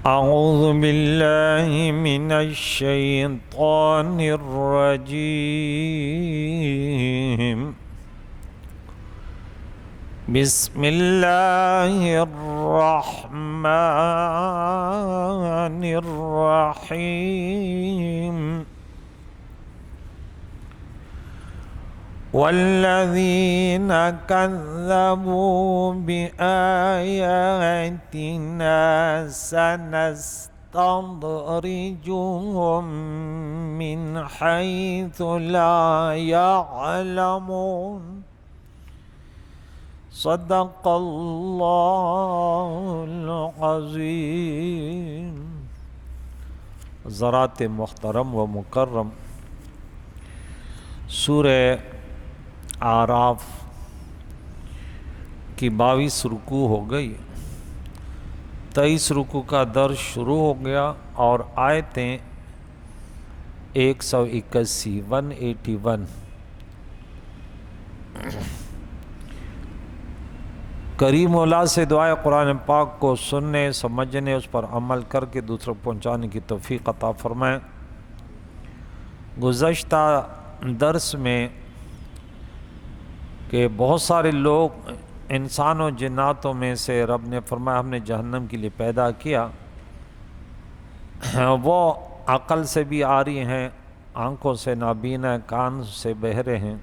أعوذ بالله من الشيطان الرجيم. بسم الله الرحمن الرحيم. والذين كذبوا بآياتنا سنستدرجهم من حيث لا يعلمون. صدق اللہ العظیم. حضرات محترم و مکرم، سورہ اعراف کی 22 رکوع ہو گئی، 23 رکوع کا درس شروع ہو گیا اور آیتیں 181 کریم مولا سے دعائے قرآن پاک کو سننے، سمجھنے، اس پر عمل کر کے دوسروں پہنچانے کی توفیق عطا فرمائیں۔ گزشتہ درس میں کہ بہت سارے لوگ انسانوں جناتوں میں سے رب نے فرمایا ہم نے جہنم کے لیے پیدا کیا، وہ عقل سے بھی عاری ہیں، آنکھوں سے نابینا، کان سے بہرے ہیں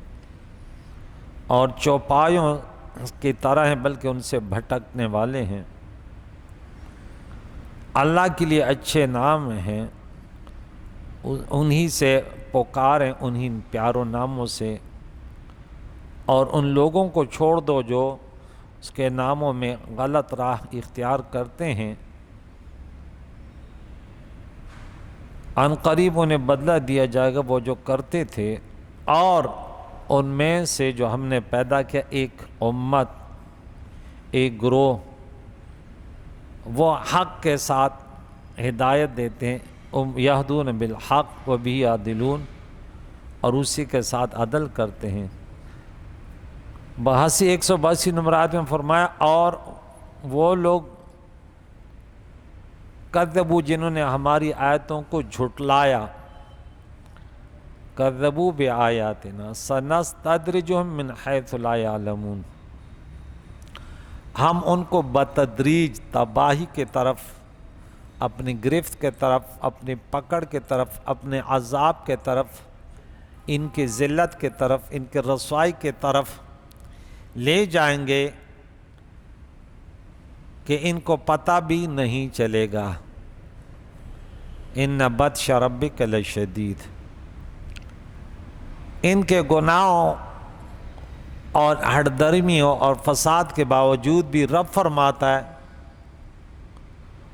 اور چوپایوں کی طرح ہیں، بلکہ ان سے بھٹکنے والے ہیں۔ اللہ کے لیے اچھے نام ہیں، انہی سے پکاریں، انہی پیاروں ناموں سے، اور ان لوگوں کو چھوڑ دو جو اس کے ناموں میں غلط راہ اختیار کرتے ہیں۔ ان قریب انہیں بدلہ دیا جائے گا وہ جو کرتے تھے۔ اور ان میں سے جو ہم نے پیدا کیا ایک امت، ایک گروہ، وہ حق کے ساتھ ہدایت دیتے ہیں، یہدون بالحق و بہ یعدلون، اور اسی کے ساتھ عدل کرتے ہیں۔ 182 نمبر آیت میں فرمایا اور وہ لوگ کذبوا جنہوں نے ہماری آیتوں کو جھٹلایا، کذبوا بآیاتنا سنستدرجهم من حیث لا یعلمون، ہم ان کو بتدریج تباہی کے طرف، اپنی گرفت کے طرف، اپنی پکڑ کے طرف، اپنے عذاب کے طرف، ان کی ذلت کے طرف، ان کی رسوائی کے طرف لے جائیں گے کہ ان کو پتہ بھی نہیں چلے گا۔ ان بطش ربک لشدید۔ ان کے گناہوں اور ہٹ درمیوں اور فساد کے باوجود بھی رب فرماتا ہے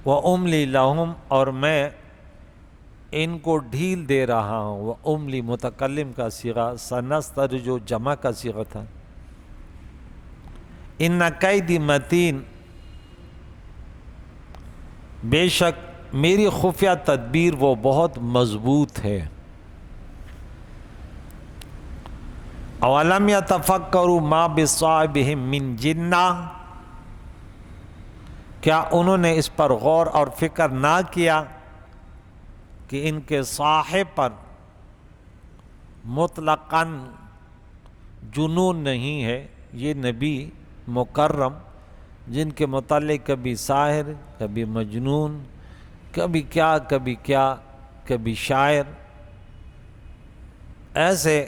وَأُمْلِي لَهُمْ، اور میں ان کو ڈھیل دے رہا ہوں۔ وَأُمْلِي متکلم کا صیغہ، سنستدرج جمع کا صیغہ تھا۔ ان کیدی متین، بے شک میری خفیہ تدبیر وہ بہت مضبوط ہے۔ اولم یتفکروا ما بصاحبہم من جنہ، کیا انہوں نے اس پر غور اور فکر نہ کیا کہ ان کے صاحب پر مطلقاً جنون نہیں ہے، یہ نبی مکرم جن کے متعلق کبھی ساحر، کبھی مجنون، کبھی کیا کبھی شاعر، ایسے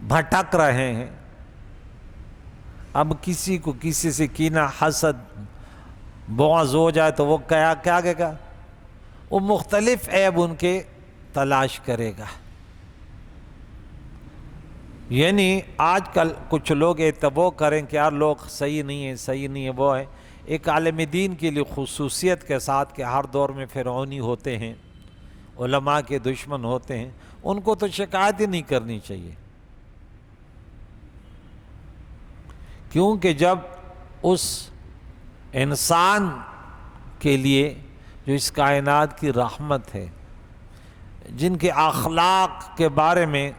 بھٹک رہے ہیں۔ اب کسی کو کسی سے کینہ، حسد، بغض ہو جائے تو وہ کیا کہے گا؟ وہ مختلف عیب ان کے تلاش کرے گا۔ یعنی آج کل کچھ لوگ اعتبار کریں کہ یار لوگ صحیح نہیں ہے، وہ ہے ایک عالم دین کے لیے خصوصیت کے ساتھ کہ ہر دور میں فرعونی ہوتے ہیں، علماء کے دشمن ہوتے ہیں، ان کو تو شکایت ہی نہیں کرنی چاہیے، کیونکہ جب اس انسان کے لیے جو اس کائنات کی رحمت ہے، جن کے اخلاق کے بارے میں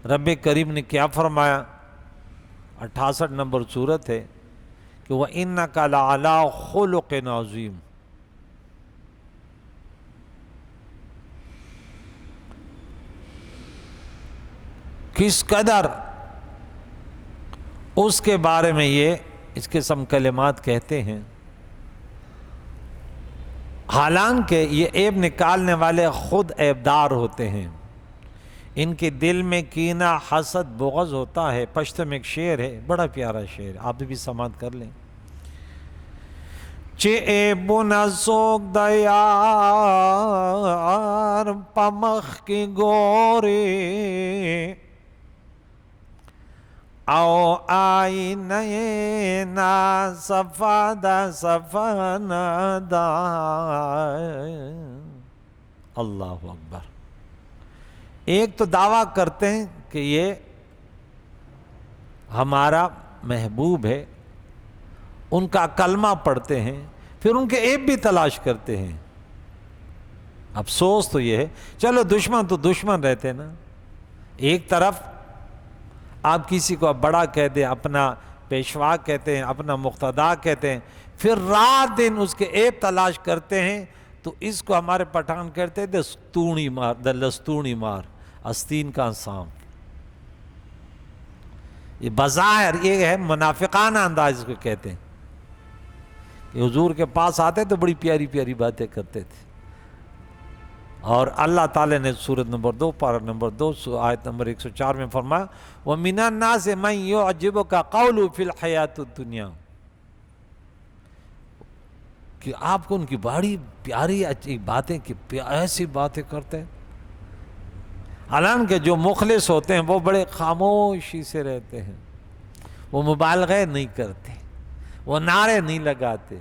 رب کریم نے کیا فرمایا، 68 نمبر صورت ہے کہ وَإِنَّكَ لَعَلَىٰ خُلُقٍ عَظِيمٍ. کس قدر اس کے بارے میں یہ اس قسم کلمات کہتے ہیں، حالانکہ یہ عیب نکالنے والے خود عیبدار ہوتے ہیں. ان کے دل میں کینہ، حسد، بغض ہوتا ہے. پشتو میں ایک شعر ہے، بڑا پیارا شعر، آپ بھی سماعت کر لیں. چے عیبو نسوک دیار پمخ کی گوری او آئینہ نا صفا دا صفا ندا. اللہ اکبر. ایک تو دعویٰ کرتے ہیں کہ یہ ہمارا محبوب ہے، ان کا کلمہ پڑھتے ہیں، پھر ان کے عیب بھی تلاش کرتے ہیں. افسوس تو یہ ہے، چلو دشمن تو دشمن رہتے نا. ایک طرف آپ کسی کو بڑا کہہ دیں، اپنا پیشوا کہتے ہیں، اپنا مقتدا کہتے ہیں، پھر رات دن اس کے عیب تلاش کرتے ہیں. تو اس کو ہمارے پٹھان کہتے ہیں دستونی مار، دلستونی مار، آستین کا سانپ. یہ بظاہر یہ ہے منافقانہ انداز کو کہتے ہیں کہ حضور کے پاس آتے تو بڑی پیاری پیاری باتیں کرتے تھے. اور اللہ تعالیٰ نے سورۃ نمبر 2 پارہ نمبر 2 آیت نمبر 104 میں فرمایا وَمِنَ النَّاسِ مَن يُعْجِبُكَ قَوْلُهُ فِي الْحَيَاةِ الدُّنْيَا، کہ آپ کو ان کی بڑی پیاری اچھی باتیں، کہ ایسی باتیں کرتے ہیں. حالانکہ جو مخلص ہوتے ہیں وہ بڑے خاموشی سے رہتے ہیں، وہ مبالغے نہیں کرتے، وہ نعرے نہیں لگاتے،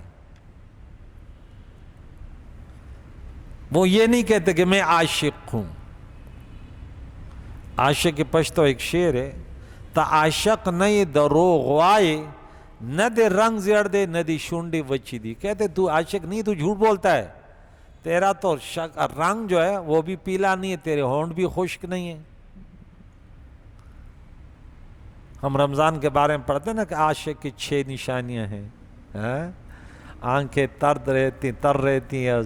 وہ یہ نہیں کہتے کہ میں عاشق ہوں. عاشق کی پشتو ایک شعر ہے، تا عاشق نہیں دروغ وائے نہ دے رنگ زیڑ دے نہ دی شونڈی وچی دی. کہتے تو عاشق نہیں، تو جھوٹ بولتا ہے، تیرا تو رنگ جو ہے وہ بھی پیلا نہیں ہے، تیرے ہونٹ بھی خشک نہیں ہے. ہم رمضان کے بارے میں پڑھتے ہیں نا کہ عاشق کی 6 نشانیاں ہیں. آنکھیں تر رہتی ہیں،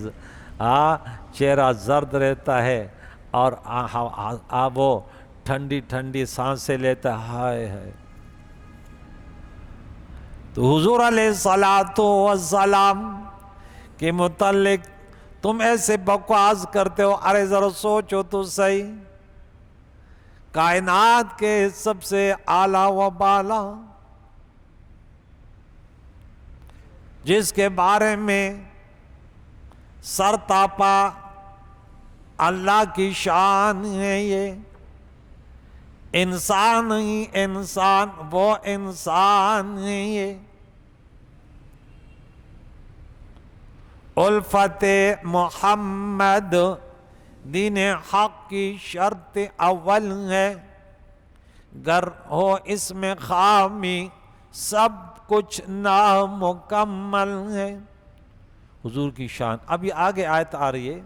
چہرہ زرد رہتا ہے، اور وہ ٹھنڈی ٹھنڈی سانسیں لیتا ہے. ہائے ہائے. تو حضور علیہ السلام کے متعلق تم ایسے بکواس کرتے ہو. ارے ذرا سوچو تو صحیح، کائنات کے سب سے اعلیٰ و بالا، جس کے بارے میں سر تاپا اللہ کی شان ہے، یہ انسان ہی انسان، وہ انسان ہے یہ. الفت محمد دین حق کی شرط اول ہے، گر ہو اس میں خامی سب کچھ نامکمل ہے. حضور کی شان. اب یہ آگے آیت آ رہی ہے،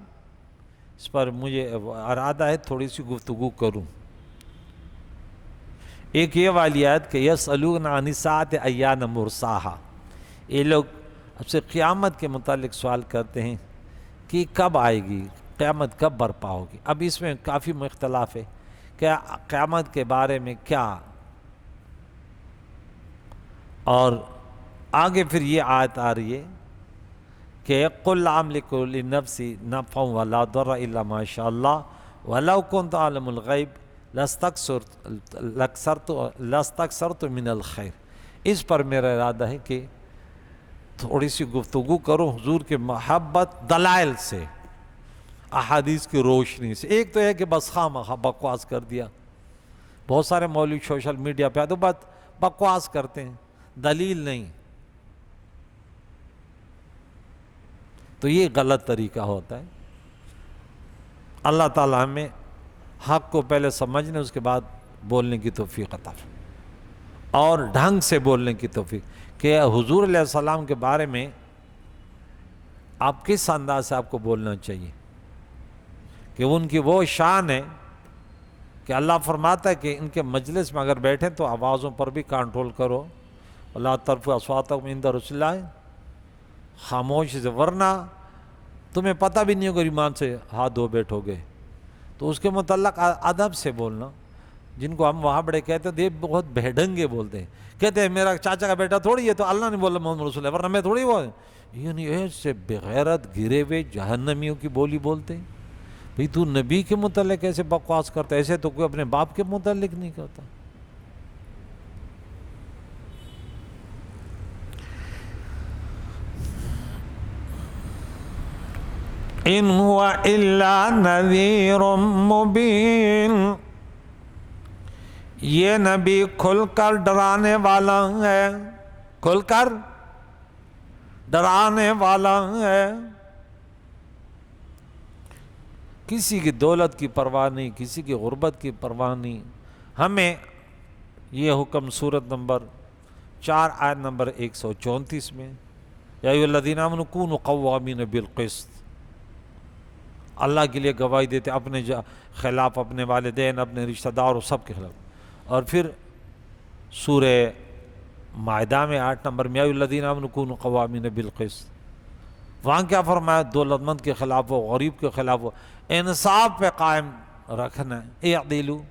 اس پر مجھے ارادہ ہے تھوڑی سی گفتگو کروں. ایک یہ والی آیت کہ یسألون عن الساعۃ ایان مرساہا، یہ لوگ اب سے قیامت کے متعلق سوال کرتے ہیں کہ کب آئے گی، قیامت کب برپا ہوگی. اب اس میں کافی اختلاف ہے کہ قیامت کے بارے میں کیا. اور آگے پھر یہ آیت آ رہی ہے کہ قُلْ لَا أَمْلِكُ لِنَفْسِي نَفْعًا وَلَا ضَرًّا إِلَّا مَا شَاءَ اللَّهُ وَلَوْ كُنْتُ أَعْلَمُ الْغَيْبَ لَاسْتَكْثَرْتُ مِنَ الْخَيْرِ. اس پر میرا ارادہ ہے کہ تھوڑی سی گفتگو کروں حضور کے محبت دلائل سے، احادیث کی روشنی سے. ایک تو ہے کہ بس خواہ بکواس کر دیا، بہت سارے مولوی سوشل میڈیا پہ تو بکواس کرتے ہیں، دلیل نہیں. تو یہ غلط طریقہ ہوتا ہے. اللہ تعالیٰ ہمیں حق کو پہلے سمجھنے، اس کے بعد بولنے کی توفیق عطا فرمائے، اور ڈھنگ سے بولنے کی توفیق. کہ حضور علیہ السلام کے بارے میں آپ کس انداز سے آپ کو بولنا چاہیے، کہ ان کی وہ شان ہے کہ اللہ فرماتا ہے کہ ان کے مجلس میں اگر بیٹھیں تو آوازوں پر بھی کنٹرول کرو، لا ترفعوا اصواتکم عند رسول اللہ، خاموش سے، ورنہ تمہیں پتہ بھی نہیں ہوگا ایمان سے ہاتھ دھو بیٹھو گے. تو اس کے متعلق ادب سے بولنا. جن کو ہم وہاں بڑے کہتے ہیں، یہ بہت بہڈنگے بولتے ہیں، کہتے ہیں میرا چاچا کا بیٹا تھوڑی ہے، تو اللہ نے بولا محمد رسول اللہ، ورنہ میں تھوڑی وہ. یعنی ایسے بغیرت گرے ہوئے جہنمیوں کی بولی بولتے ہیں. بھئی تو نبی کے متعلق ایسے بکواس کرتا ہے، ایسے تو کوئی اپنے باپ کے متعلق نہیں کرتا. ان هو الا نذیر مبین، یہ نبی کھل کر ڈرانے والا ہے، کھل کر ڈرانے والا ہے. کسی کی دولت کی پرواہ نہیں، کسی کی غربت کی پرواہ نہیں. ہمیں یہ حکم سورت نمبر 4 آیت نمبر 134 میں، یا ایھا الذین آمنوا کونوا قوامین بالقسط، اللہ کے لیے گواہی دیتے اپنے خلاف، اپنے والدین، اپنے رشتہ داروں، سب کے خلاف. اور پھر سورہ مائدہ میں 8 نمبر میں، یا ایھا الذین آمنوا کونوا قوامین بالقسط، وہاں کیا فرمایا؟ دولت مند کے خلاف ہو، غریب کے خلاف ہو، انصاف پہ قائم رکھنا ہے. اعدلوا،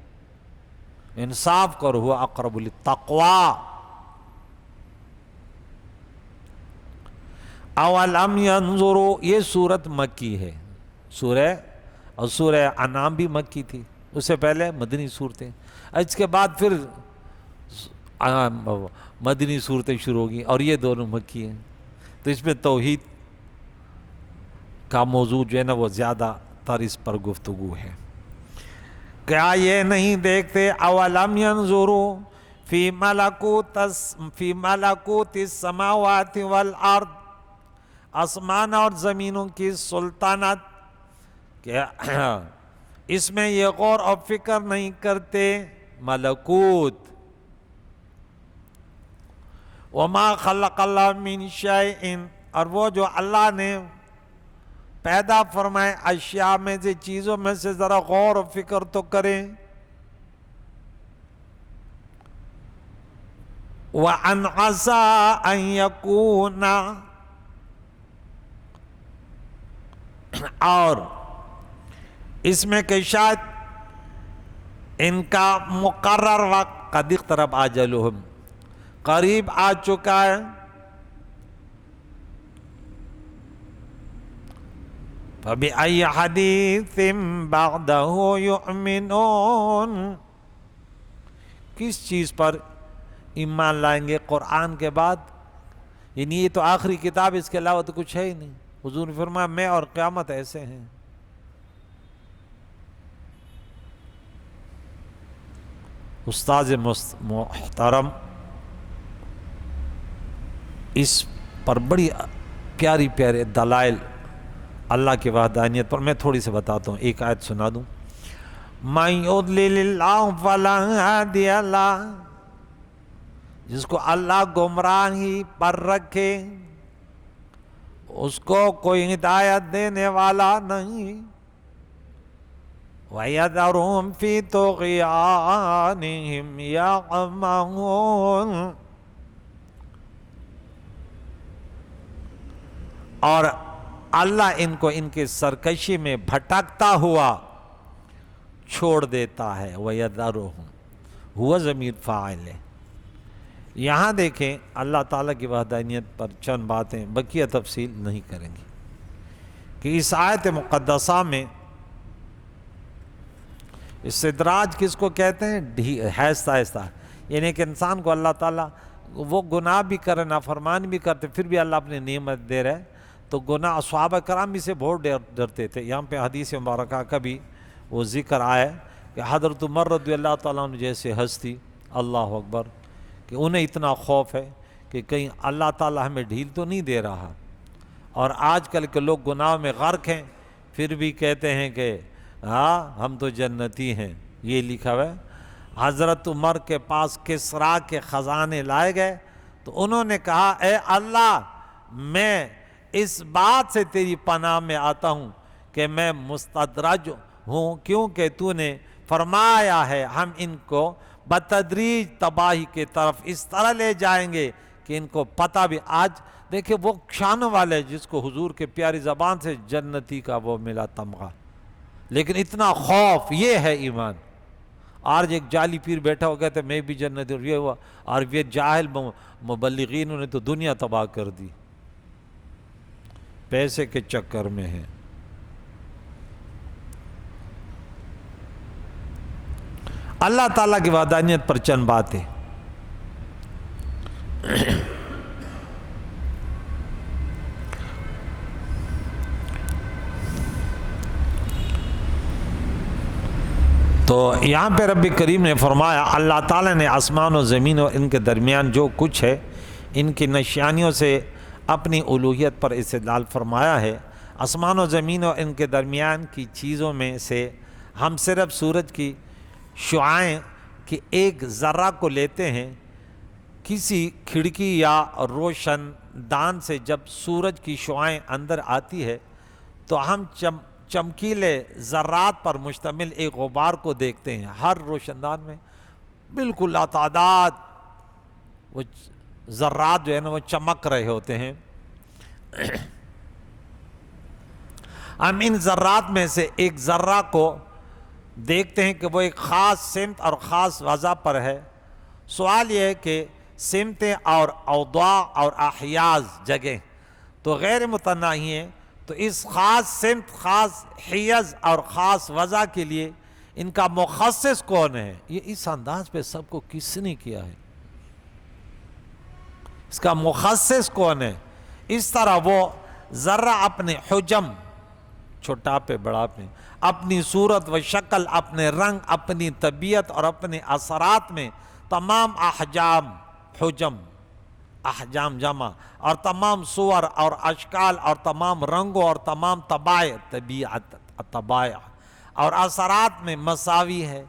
انصاف کرو، ہوا اقرب للتقوی. اولم ینظروا، یہ سورت مکی ہے، اور سورہ انعام بھی مکی تھی، اس سے پہلے مدنی صورتیں. اس کے بعد پھر مدنی صورتیں شروع ہوگی، اور یہ دونوں مکی ہیں. تو اس میں توحید کا موضوع جو ہے نا وہ زیادہ تر اس پر گفتگو ہے. کیا یہ نہیں دیکھتے؟ اولم ینظروا فی ملکوت السماوات والارض، آسمان اور زمینوں کی سلطنت، کہ اس میں یہ غور و فکر نہیں کرتے؟ ملکوت. وما خلق اللہ من شیء، اور وہ جو اللہ نے پیدا فرمائے اشیاء میں سے، چیزوں میں سے، ذرا غور و فکر تو کریں. وَأَنْ عَسَىٰ أَن يَكُونَ، اور اس میں کہ شاید ان کا مقرر وقت، قد اقترب اجلہم، قریب آ چکا ہے. فَبِأَيِّ حَدِيثٍ بَعْدَهُ يُؤْمِنُونَ، کس چیز پر ایمان لائیں گے قرآن کے بعد؟ یعنی یہ تو آخری کتاب، اس کے علاوہ تو کچھ ہے ہی نہیں. حضور نے فرمایا میں اور قیامت ایسے ہیں. استاذ محترم اس پر بڑی پیاری پیارے دلائل اللہ کی وحدانیت پر میں تھوڑی سے بتاتا ہوں، ایک آیت سنا دوں. مَن يُضْلِلِ اللَّهُ فَلَا هَادِيَ لَهُ، جس کو اللہ گمراہی پر رکھے اس کو کوئی ہدایت دینے والا نہیں. وَيَذَرُهُمْ فِي طُغْيَانِهِمْ يَعْمَهُونَ، اور اللہ ان کو ان کی سرکشی میں بھٹکتا ہوا چھوڑ دیتا ہے. وَيَذَرُهُمْ، ہوا ضمیر فاعل ہے. یہاں دیکھیں اللہ تعالیٰ کی وحدانیت پر چند باتیں، بقیہ تفصیل نہیں کریں گے، کہ اس آیت مقدسہ میں استدراج کس کو کہتے ہیں؟ آہستہ آہستہ، یعنی کہ انسان کو اللہ تعالیٰ وہ گناہ بھی کرے، نافرمان بھی کرتے، پھر بھی اللہ اپنی نعمت دے رہے. تو گناہ صحابہ کرام بھی سے بہت ڈرتے تھے. یہاں پہ حدیث مبارکہ کا بھی وہ ذکر آیا ہے کہ حضرت عمر رضی اللہ تعالیٰ عنہ جیسے ہستی، اللہ اکبر، کہ انہیں اتنا خوف ہے کہ کہیں اللہ تعالیٰ ہمیں ڈھیل تو نہیں دے رہا. اور آج کل کے لوگ گناہ میں غرق ہیں، پھر بھی کہتے ہیں کہ ہاں ہم تو جنتی ہیں. یہ لکھا ہوا ہے. حضرت عمر کے پاس کسریٰ کے خزانے لائے گئے تو انہوں نے کہا اے اللہ، میں اس بات سے تیری پناہ میں آتا ہوں کہ میں مستدرج ہوں، کیونکہ تو نے فرمایا ہے ہم ان کو بتدریج تباہی کی طرف اس طرح لے جائیں گے کہ ان کو پتہ بھی آج دیکھیں وہ شان والے جس کو حضور کے پیاری زبان سے جنتی کا وہ ملا تمغہ، لیکن اتنا خوف، یہ ہے ایمان۔ آج ایک جعلی پیر بیٹھا ہو گیا تھا میں بھی جنتی، یہ ہوا، اور یہ جاہل مبلغین نے تو دنیا تباہ کر دی، پیسے کے چکر میں ہیں۔ اللہ تعالیٰ کی وحدانیت پر چند باتیں۔ تو یہاں پہ رب کریم نے فرمایا اللہ تعالیٰ نے آسمان و زمین اور ان کے درمیان جو کچھ ہے ان کی نشانیوں سے اپنی الوہیت پر استدلال فرمایا ہے۔ آسمان و زمین اور ان کے درمیان کی چیزوں میں سے ہم صرف سورج کی شعاعیں کی ایک ذرہ کو لیتے ہیں۔ کسی کھڑکی یا روشن دان سے جب سورج کی شعاعیں اندر آتی ہے تو ہم چمکیلے ذرات پر مشتمل ایک غبار کو دیکھتے ہیں۔ ہر روشن دان میں بالکل لاتعداد وہ ذرات جو ہے نا وہ چمک رہے ہوتے ہیں۔ ہم ان ذرات میں سے ایک ذرہ کو دیکھتے ہیں کہ وہ ایک خاص سمت اور خاص وضع پر ہے۔ سوال یہ ہے کہ سمتیں اور اوضاع اور احیاز جگہ تو غیر متناہی ہیں، تو اس خاص سمت، خاص حیز اور خاص وضع کے لیے ان کا مخصص کون ہے؟ یہ اس انداز پہ سب کو کس نے کیا ہے؟ اس کا مخصص کون ہے؟ اس طرح وہ ذرہ اپنے حجم، چھوٹا پہ بڑا پہ، اپنی صورت و شکل، اپنے رنگ، اپنی طبیعت اور اپنے اثرات میں تمام احجام، حجم احجام جمع، اور تمام صور اور اشکال اور تمام رنگوں اور تمام طبائع اور اثرات میں مساوی ہے۔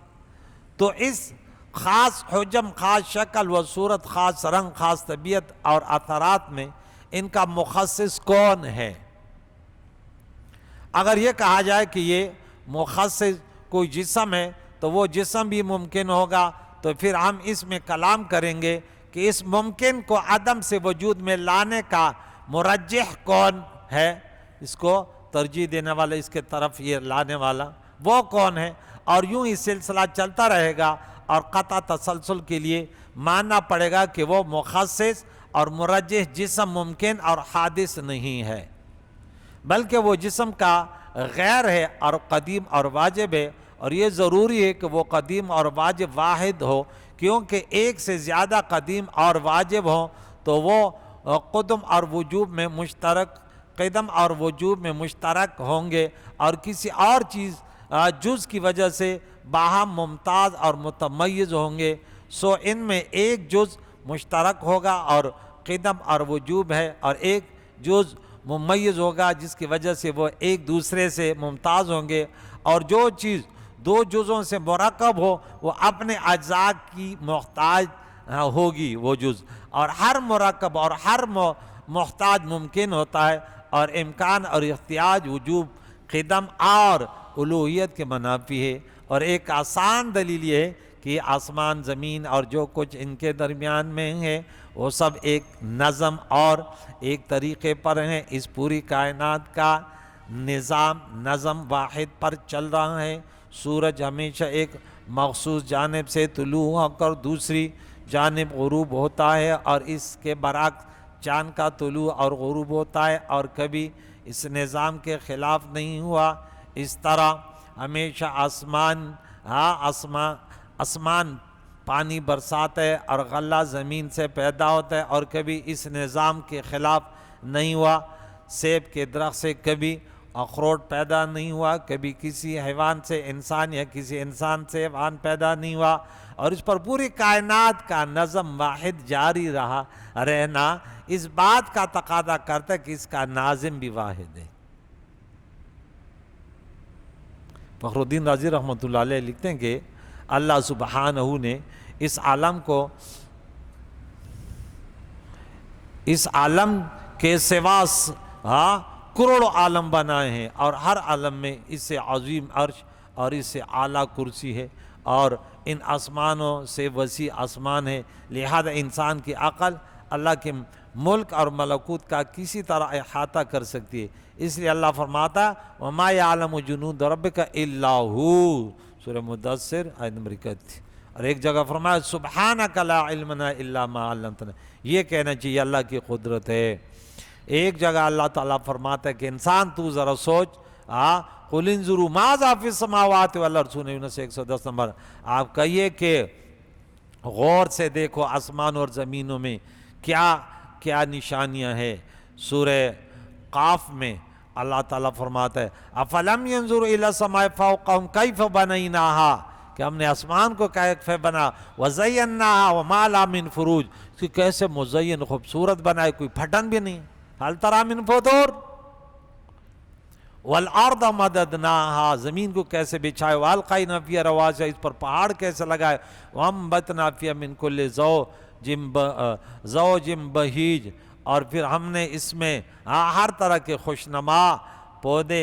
تو اس خاص حجم، خاص شکل و صورت، خاص رنگ، خاص طبیعت اور اثرات میں ان کا مخصص کون ہے؟ اگر یہ کہا جائے کہ یہ مخصص کوئی جسم ہے تو وہ جسم بھی ممکن ہوگا، تو پھر ہم اس میں کلام کریں گے کہ اس ممکن کو عدم سے وجود میں لانے کا مرجح کون ہے، اس کو ترجیح دینے والا، اس کے طرف یہ لانے والا وہ کون ہے؟ اور یوں ہی سلسلہ چلتا رہے گا، اور قطع تسلسل کے لیے ماننا پڑے گا کہ وہ مخصص اور مرجح جسم ممکن اور حادث نہیں ہے، بلکہ وہ جسم کا غیر ہے اور قدیم اور واجب ہے، اور یہ ضروری ہے کہ وہ قدیم اور واجب واحد ہو، کیونکہ ایک سے زیادہ قدیم اور واجب ہوں تو وہ قدم اور وجوب میں مشترک، قدم اور وجوب میں مشترک ہوں گے، اور کسی اور چیز جز کی وجہ سے باہم ممتاز اور متمیز ہوں گے۔ سو ان میں ایک جز مشترک ہوگا اور قدم اور وجوب ہے، اور ایک جز ممیز ہوگا جس کی وجہ سے وہ ایک دوسرے سے ممتاز ہوں گے، اور جو چیز دو جزوں سے مرکب ہو وہ اپنے اجزاء کی محتاج ہوگی وہ جز، اور ہر مرکب اور ہر محتاج ممکن ہوتا ہے، اور امکان اور احتیاج وجوب، قدم اور الوہیت کے منافی ہے۔ اور ایک آسان دلیل یہ ہے کہ آسمان، زمین اور جو کچھ ان کے درمیان میں ہے وہ سب ایک نظم اور ایک طریقے پر ہیں۔ اس پوری کائنات کا نظم واحد پر چل رہا ہے۔ سورج ہمیشہ ایک مخصوص جانب سے طلوع ہو کر دوسری جانب غروب ہوتا ہے، اور اس کے برعکس چاند کا طلوع اور غروب ہوتا ہے، اور کبھی اس نظام کے خلاف نہیں ہوا۔ اس طرح ہمیشہ آسمان پانی برساتا ہے اور غلہ زمین سے پیدا ہوتا ہے، اور کبھی اس نظام کے خلاف نہیں ہوا۔ سیب کے درخت سے کبھی اخروٹ پیدا نہیں ہوا، کبھی کسی حیوان سے انسان یا کسی انسان سے حیوان پیدا نہیں ہوا، اور اس پر پوری کائنات کا نظم واحد جاری رہنا اس بات کا تقاضا کرتا ہے کہ اس کا ناظم بھی واحد ہے۔ فخر الدین رازی رحمۃ اللہ علیہ لکھتے ہیں کہ اللہ سبحانہ نے اس عالم کے سوا کروڑوں عالم بنائے ہیں، اور ہر عالم میں اس سے عظیم عرش اور اس سے اعلیٰ کرسی ہے، اور ان آسمانوں سے وسیع آسمان ہے، لہذا انسان کی عقل اللہ کے ملک اور ملکوت کا کسی طرح احاطہ کر سکتی ہے. اس لیے اللہ فرماتا وَمَا يَعْلَمُ جُنُودَ رَبِّكَ إِلَّا هُوَ، سورہ مدثر آیت نمبر 31. اور ایک جگہ فرمایا سبحانک لا علم لنا الا ما علمتنا، یہ کہنا چاہیے اللہ کی قدرت ہے. ایک جگہ اللہ تعالیٰ فرماتا ہے کہ انسان تو ذرا سوچ، قُلِ انظُرُوا ماذا فِي السَّمَاوَاتِ وَالْأَرْضِ، سورہ یونس 110 نمبر. آپ کہیے کہ غور سے دیکھو آسمان اور زمینوں میں کیا کیا نشانیاں ہیں. سورہ قاف میں اللہ تعالیٰ فرماتا ہے افلم ينظروا الى السماء فوقهم كيف بنيناها، کہ ہم نے آسمان کو کیسے بنا، وزیناها وما لها من فروج، کہ کیسے مزین خوبصورت بنائے، کوئی پھٹن بھی نہیں. هل ترى من فطور، والارض مددناها، زمین کو کیسے بچھائے، والقینا فیہا رواسیا، اس پر پہاڑ کیسے لگائے، وانبتنا فیہا من کل زوج بہیج، اور پھر ہم نے اس میں ہر طرح کے خوشنما پودے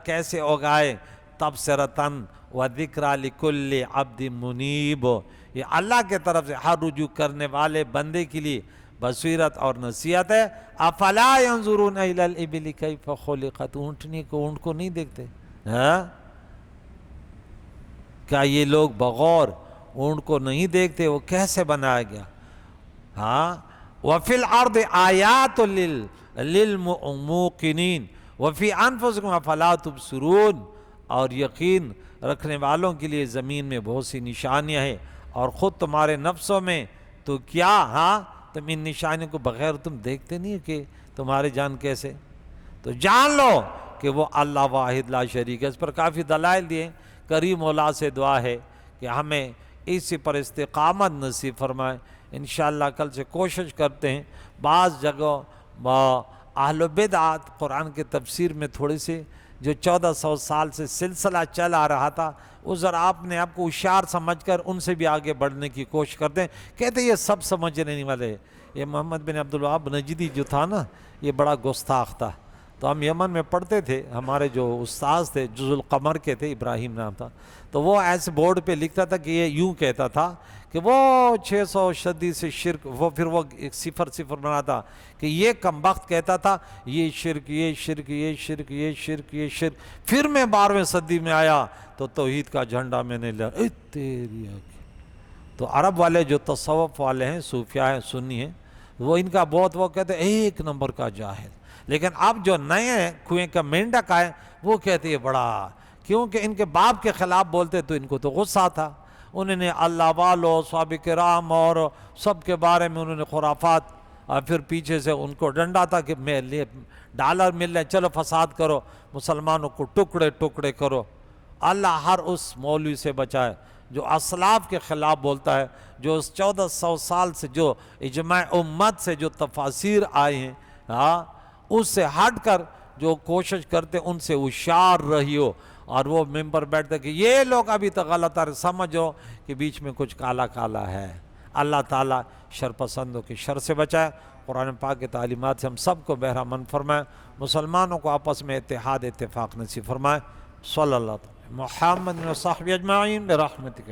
کیسے اگائے. تبصرۃ وذکریٰ لکل عبد منیب، یہ اللہ کے طرف سے ہر رجوع کرنے والے بندے کے لیے بصیرت اور نصیحت ہے. افلا ينظرون الى الابل کیف خلقت، اونٹنی کو، اونٹ کو نہیں دیکھتے؟ کیا یہ لوگ بغور اونٹ کو نہیں دیکھتے وہ کیسے بنایا گیا؟ وفی الارض آیات للموقنین وفی انفسکم افلا تبصرون، اور یقین رکھنے والوں کے لیے زمین میں بہت سی نشانیاں ہیں، اور خود تمہارے نفسوں میں تو کیا، تم ان نشانیوں کو بغیر تم دیکھتے نہیں کہ تمہارے جان کیسے. تو جان لو کہ وہ اللہ واحد لا شریک ہے. اس پر کافی دلائل دیے. کریم مولا سے دعا ہے کہ ہمیں اسی پر استقامت نصیب فرمائے. انشاءاللہ کل سے کوشش کرتے ہیں. بعض جگہ اہل بدعات قرآن کے تفسیر میں تھوڑی سی جو 1400 سال سے سلسلہ چل آ رہا تھا، وہ ذرا آپ نے آپ کو ہوشیار سمجھ کر ان سے بھی آگے بڑھنے کی کوشش کرتے ہیں. کہتے ہیں یہ سب سمجھنے نہیں والے. یہ محمد بن عبدالوہاب نجدی جو تھا نا، یہ بڑا گستاخ تھا. تو ہم یمن میں پڑھتے تھے، ہمارے جو استاذ تھے جز القمر کے تھے، ابراہیم نام تھا، تو وہ ایسے بورڈ پہ لکھتا تھا کہ یہ یوں کہتا تھا کہ وہ 600 شدی سے شرک، وہ پھر وہ ایک صفر بناتا کہ یہ کمبخت کہتا تھا یہ شرک، یہ شرک، یہ شرک، یہ شرک، یہ شرک. پھر میں 12ویں صدی میں آیا تو توحید کا جھنڈا میں نے لہرایا. تیری آنکھ. تو عرب والے جو تصوف والے ہیں، صوفیاء ہیں، سنی ہیں، وہ ان کا بہت وہ کہتے ہیں ایک نمبر کا جاہل. لیکن اب جو نئے کنویں کا مینڈک آئے وہ کہتے ہیں بڑا، کیونکہ ان کے باپ کے خلاف بولتے تو ان کو تو غصہ تھا. انہوں نے اللہ والوں، صحابہ کرام اور سب کے بارے میں انہوں نے خرافات، اور پھر پیچھے سے ان کو ڈنڈا تھا کہ ڈالر مل رہے، چلو فساد کرو، مسلمانوں کو ٹکڑے ٹکڑے کرو. اللہ ہر اس مولوی سے بچائے جو اسلاف کے خلاف بولتا ہے، جو اس 1400 سال سے جو اجماع امت سے جو تفاسیر آئے ہیں، اس سے ہٹ کر جو کوشش کرتے ان سے ہوشیار رہیو. اور وہ ممبر بیٹھتے کہ یہ لوگ ابھی تک غلط ہے، سمجھو کہ بیچ میں کچھ کالا کالا ہے. اللہ تعالیٰ شر پسندوں کی شر سے بچائے. قرآن پاک کی تعلیمات سے ہم سب کو بہرہ مند فرمائے. مسلمانوں کو آپس میں اتحاد اتفاق نصیب فرمائے. صلی اللہ علیہ محمد و صحبہ اجمعین برحمتک.